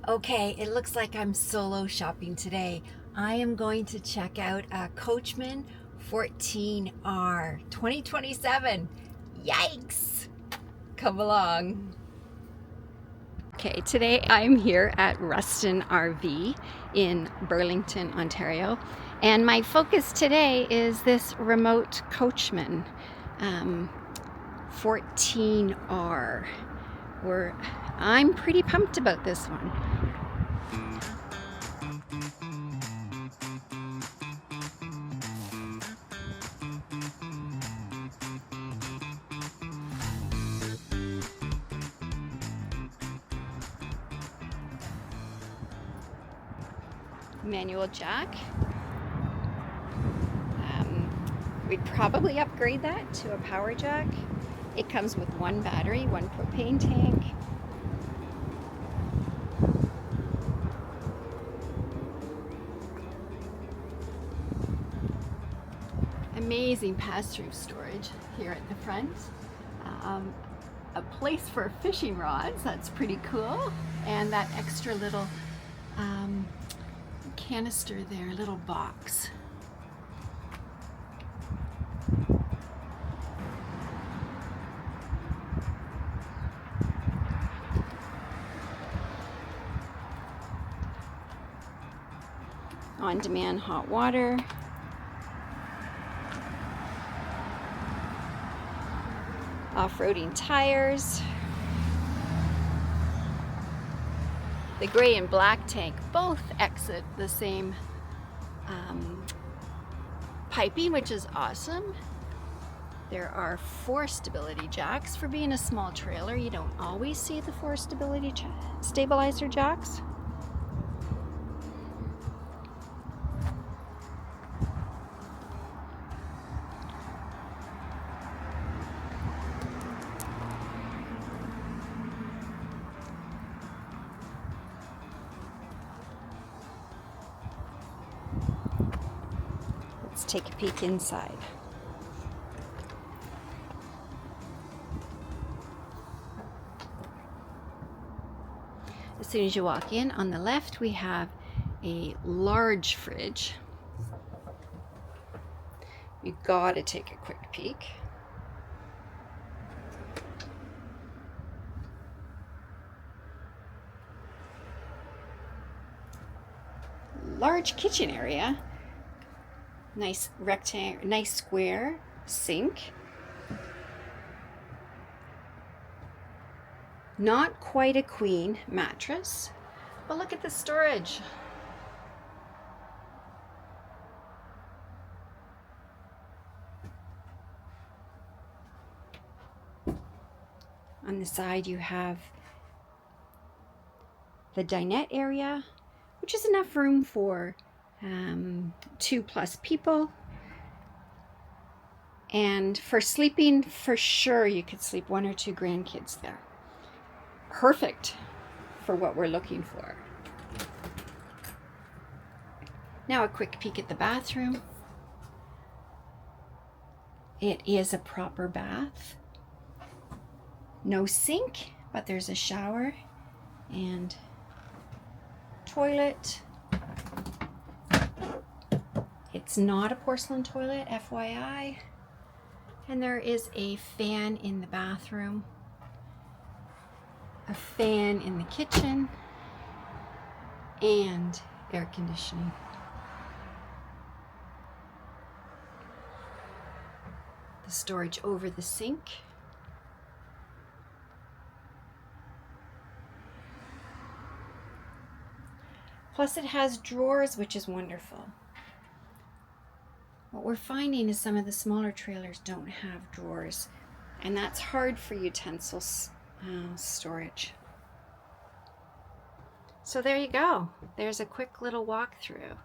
Okay, it looks like I'm solo shopping today. I am going to check out a Coachmen 14R 2027. Yikes! Come along. Okay, today I'm here at Ruston RV in Burlington, Ontario. And my focus today is this remote Coachmen 14R. I'm pretty pumped about this one. Manual jack. We'd probably upgrade that to a power jack. It comes with one battery, one propane tank. Amazing pass-through storage here at the front. A place for fishing rods, that's pretty cool. And that extra little canister there, little box. On-demand hot water. Off-roading tires. The gray and black tank both exit the same piping, which is awesome. There are 4 stability jacks. For being a small trailer, you don't always see the 4 stabilizer jacks. Let's take a peek inside. As soon as you walk in, on the left we have a large fridge. You gotta take a quick peek. Large kitchen area. Nice rectangle, nice square sink. Not quite a queen mattress, but look at the storage. On the side you have the dinette area, which is enough room for 2+ people. And for sleeping, for sure you could sleep 1 or 2 grandkids there. Perfect for what we're looking for. Now a quick peek at the bathroom. It is a proper bath. No sink, but there's a shower and toilet. It's not a porcelain toilet, FYI. And there is a fan in the bathroom, a fan in the kitchen, and air conditioning. The storage over the sink. Plus it has drawers, which is wonderful. What we're finding is some of the smaller trailers don't have drawers, and that's hard for utensils storage. So there you go. There's a quick little walkthrough.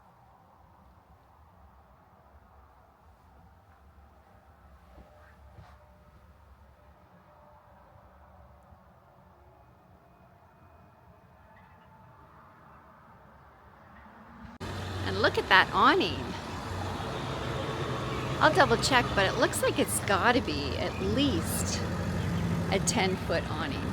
And look at that awning. I'll double check, but it looks like it's gotta be at least a 10-foot awning.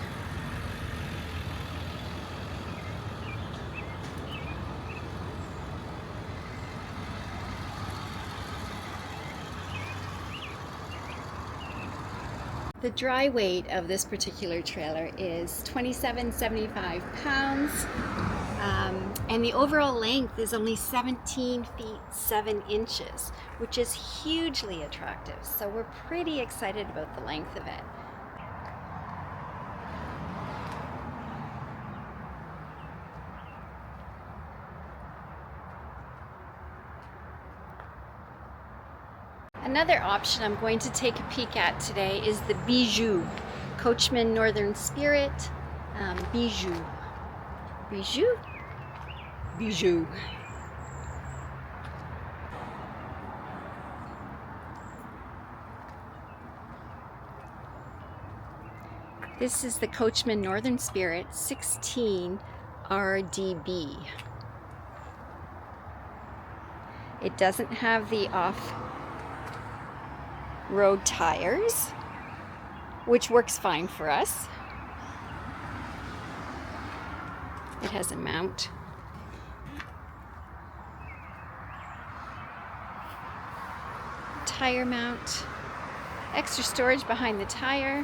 The dry weight of this particular trailer is 2775 pounds, and the overall length is only 17 feet 7 inches, which is hugely attractive. So we're pretty excited about the length of it. Another option I'm going to take a peek at today is the Bijou, Coachmen Northern Spirit, Bijou. Bijou? Bijou. This is the Coachmen Northern Spirit 16 RDB. It doesn't have the off-road tires, which works fine for us. It has a mount. Tire mount. Extra storage behind the tire,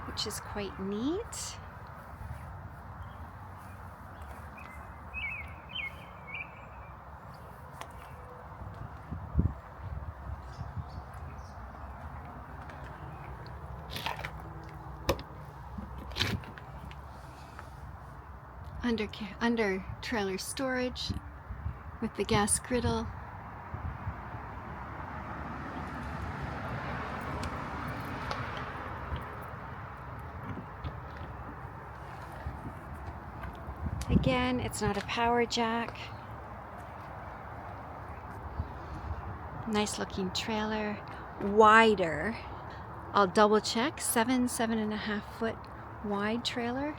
which is quite neat. Under trailer storage with the gas griddle. Again, it's not a power jack. Nice looking trailer, wider. I'll double check, 7.5 foot wide trailer.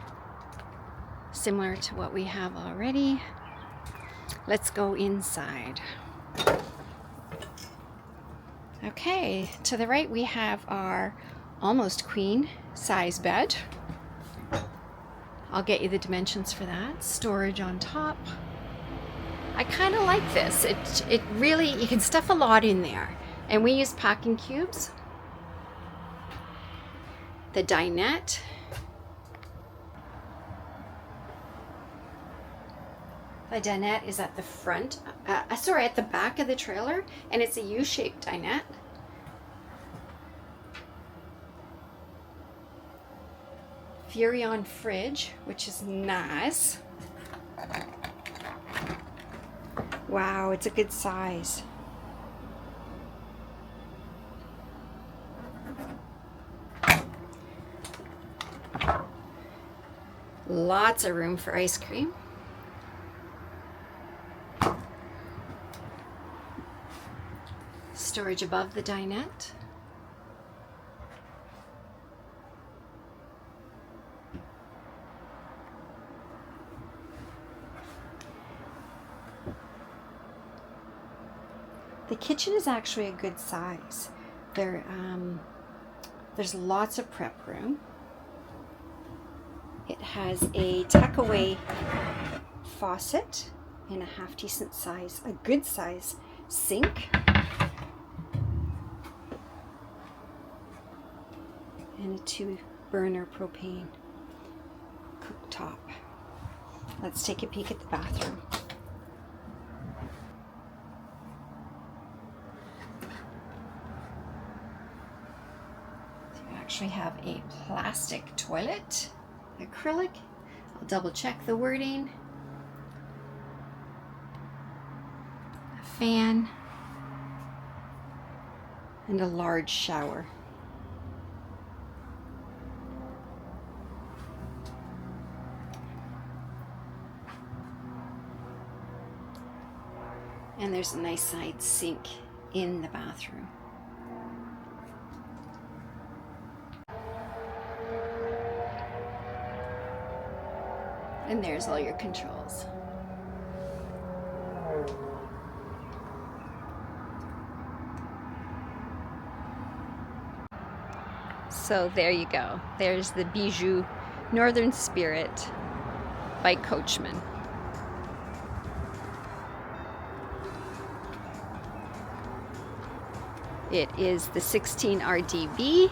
Similar to what we have already. Let's go inside. Okay, to the right we have our almost queen size bed. I'll get you the dimensions for that. Storage on top. I kind of like this. It really, you can stuff a lot in there. And we use packing cubes. The dinette. The dinette is at the front, at the back of the trailer, and it's a U-shaped dinette. Furrion fridge, which is nice. Wow, it's a good size. Lots of room for ice cream. Storage above the dinette. The kitchen is actually a good size. There's lots of prep room. It has a tuck-away faucet in a half decent size, a good size sink. And a 2-burner propane cooktop. Let's take a peek at the bathroom. So you actually have a plastic toilet, acrylic. I'll double check the wording. A fan and a large shower. And there's a nice side sink in the bathroom. And there's all your controls. So there you go. There's the Bijou Northern Spirit by Coachmen. It is the 16 RDB,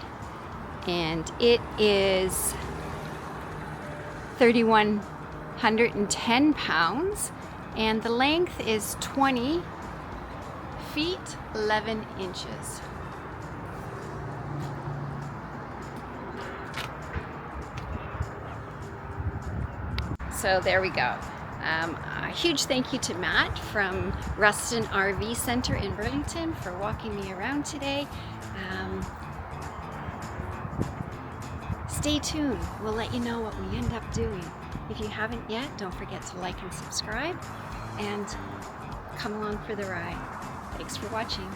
and it is 3,110 pounds, and the length is 20 feet 11 inches. So there we go. A huge thank you to Matt from Ruston RV Centre in Burlington for walking me around today. Stay tuned. We'll let you know what we end up doing. If you haven't yet, don't forget to like and subscribe and come along for the ride. Thanks for watching.